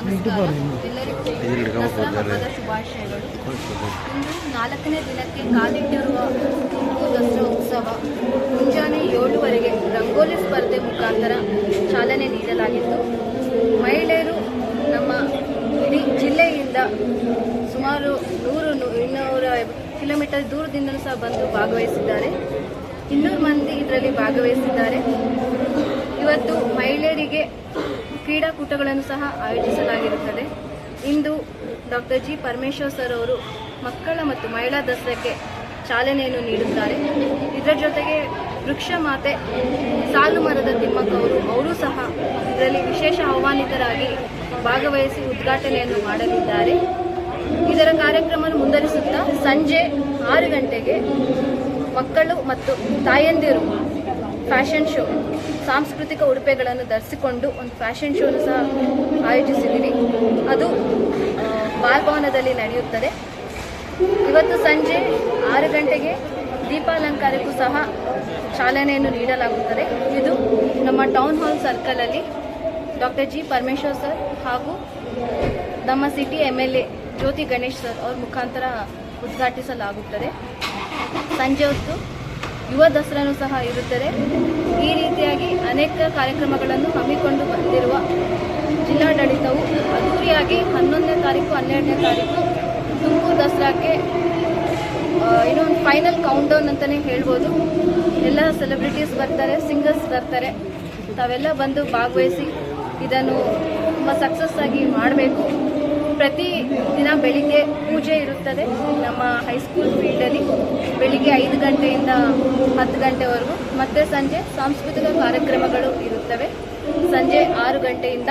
ನಮಸ್ಕಾರ. ಎಲ್ಲರಿಗೂ ದಸರಾ ಹಬ್ಬದ ಶುಭಾಶಯಗಳು. ಇಂದು 4ನೇ ದಿನಕ್ಕೆ ಕಾಲಿಟ್ಟಿರುವ ದಸರಾ ಉತ್ಸವ ಮುಂಜಾನೆ 7:15 ರಂಗೋಲಿ ಸ್ಪರ್ಧೆ ಮುಖಾಂತರ ಚಾಲನೆ ನೀಡಲಾಗಿತ್ತು. ಮಹಿಳೆಯರು ನಮ್ಮ ಇಡೀ ಜಿಲ್ಲೆಯಿಂದ ಸುಮಾರು 100-200 ಕಿಲೋಮೀಟರ್ ದೂರದಿಂದಲೂ ಸಹ ಬಂದು ಭಾಗವಹಿಸಿದ್ದಾರೆ. 200 ಮಂದಿ ಇದರಲ್ಲಿ ಭಾಗವಹಿಸಿದ್ದಾರೆ. ಇವತ್ತು ಮಹಿಳೆಯರಿಗೆ ಕ್ರೀಡಾಕೂಟಗಳನ್ನು ಸಹ ಆಯೋಜಿಸಲಾಗಿರುತ್ತದೆ. ಇಂದು ಡಾಕ್ಟರ್ ಜಿ ಪರಮೇಶ್ವರ್ ಸರ್ ಅವರು ಮಕ್ಕಳ ಮತ್ತು ಮಹಿಳಾ ದಸರಾಕ್ಕೆ ಚಾಲನೆಯನ್ನು ನೀಡುತ್ತಾರೆ. ಇದರ ಜೊತೆಗೆ ವೃಕ್ಷ ಮಾತೆ ಸಾಲು ಮರದ ತಿಮ್ಮಕ್ಕ ಅವರು ಸಹ ಇದರಲ್ಲಿ ವಿಶೇಷ ಆಹ್ವಾನಿತರಾಗಿ ಭಾಗವಹಿಸಿ ಉದ್ಘಾಟನೆಯನ್ನು ಮಾಡಲಿದ್ದಾರೆ. ಇದರ ಕಾರ್ಯಕ್ರಮ ಮುಂದುವರಿಸುತ್ತಾ ಸಂಜೆ 6 ಗಂಟೆಗೆ ಮಕ್ಕಳು ಮತ್ತು ತಾಯಂದಿರು ಫ್ಯಾಷನ್ ಶೋ, ಸಾಂಸ್ಕೃತಿಕ ಉಡುಪುಗಳನ್ನು ಧರಿಸಿಕೊಂಡು ಒಂದು ಫ್ಯಾಷನ್ ಶೋನು ಸಹ ಆಯೋಜಿಸಿದ್ದೀವಿ. ಅದು ಬಾಲಭವನದಲ್ಲಿ ನಡೆಯುತ್ತದೆ. ಇವತ್ತು ಸಂಜೆ 6 ಗಂಟೆಗೆ ದೀಪಾಲಂಕಾರಕ್ಕೂ ಸಹ ಚಾಲನೆಯನ್ನು ನೀಡಲಾಗುತ್ತದೆ. ಇದು ನಮ್ಮ ಟೌನ್ ಹಾಲ್ ಸರ್ಕಲಲ್ಲಿ ಡಾಕ್ಟರ್ ಜಿ ಪರಮೇಶ್ವರ್ ಸರ್ ಹಾಗೂ ನಮ್ಮ city MLA Jyothi Ganesh sir ಅವ್ರ ಮುಖಾಂತರ ಉದ್ಘಾಟಿಸಲಾಗುತ್ತದೆ. ಸಂಜೆ ಹೊತ್ತು ಯುವ ದಸರಾನೂ ಸಹ ಇರುತ್ತದೆ. ಈ ರೀತಿಯಾಗಿ ಅನೇಕ ಕಾರ್ಯಕ್ರಮಗಳನ್ನು ಹಮ್ಮಿಕೊಂಡು ಬಂದಿರುವ ಜಿಲ್ಲಾಡಳಿತವು ಅದ್ದೂರಿಯಾಗಿ 11ನೇ ತಾರೀಕು 12ನೇ ತಾರೀಕು ತುಮಕೂರು ದಸರಾಕ್ಕೆ ಇನ್ನೊಂದು ಫೈನಲ್ ಕೌಂಟ್ಡೌನ್ ಅಂತಲೇ ಹೇಳ್ಬೋದು. ಎಲ್ಲ ಸೆಲೆಬ್ರಿಟೀಸ್ ಬರ್ತಾರೆ, ಸಿಂಗರ್ಸ್ ಬರ್ತಾರೆ. ತಾವೆಲ್ಲ ಬಂದು ಭಾಗವಹಿಸಿ ಇದನ್ನು ತುಂಬ ಸಕ್ಸಸ್ ಆಗಿ ಮಾಡಬೇಕು. ಪ್ರತಿ ದಿನ ಬೆಳಿಗ್ಗೆ ಪೂಜೆ ಇರುತ್ತದೆ ನಮ್ಮ ಹೈಸ್ಕೂಲ್ ಫೀಲ್ಡಲ್ಲಿ ಬೆಳಿಗ್ಗೆ 5 ಗಂಟೆಯಿಂದ 10 ಗಂಟೆವರೆಗೂ. ಮತ್ತು ಸಂಜೆ ಸಾಂಸ್ಕೃತಿಕ ಕಾರ್ಯಕ್ರಮಗಳು ಇರುತ್ತವೆ. ಸಂಜೆ 6 ಗಂಟೆಯಿಂದ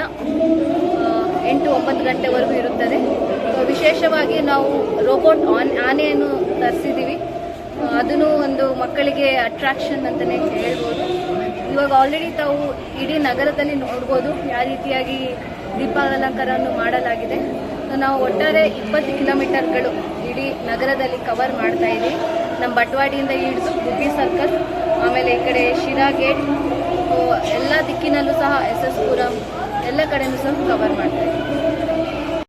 8-9 ಗಂಟೆವರೆಗೂ ಇರುತ್ತದೆ. ವಿಶೇಷವಾಗಿ ನಾವು ರೋಬೋಟ್ ಆನೆಯನ್ನು ತರಿಸಿದ್ದೀವಿ. ಅದನ್ನು ಒಂದು ಮಕ್ಕಳಿಗೆ ಅಟ್ರಾಕ್ಷನ್ ಅಂತಲೇ ಹೇಳ್ಬೋದು. ಇವಾಗ ಆಲ್ರೆಡಿ ತಾವು ಇಡೀ ನಗರದಲ್ಲಿ ನೋಡ್ಬೋದು ಯಾವ ರೀತಿಯಾಗಿ ದೀಪಾಲಂಕಾರವನ್ನು ಮಾಡಲಾಗಿದೆ. ನಾವು ಒಟ್ಟಾರೆ 20 ಕಿಲೋಮೀಟರ್ಗಳು ಇಡೀ ನಗರದಲ್ಲಿ ಕವರ್ ಮಾಡ್ತಾ ಇದ್ದೀವಿ. ನಮ್ಮ ಬಟವಾಡಿಯಿಂದ ಹಿಡಿದು ಗುಬ್ಬಿ ಸರ್ಕಲ್, ಆಮೇಲೆ ಈ ಕಡೆ ಶಿರಾ ಗೇಟ್, ಎಲ್ಲ ದಿಕ್ಕಿನಲ್ಲೂ ಸಹ SS ಪುರಂ ಎಲ್ಲ ಕಡೆಯೂ ಸಹ ಕವರ್ ಮಾಡ್ತಾ ಇದ್ದೀವಿ.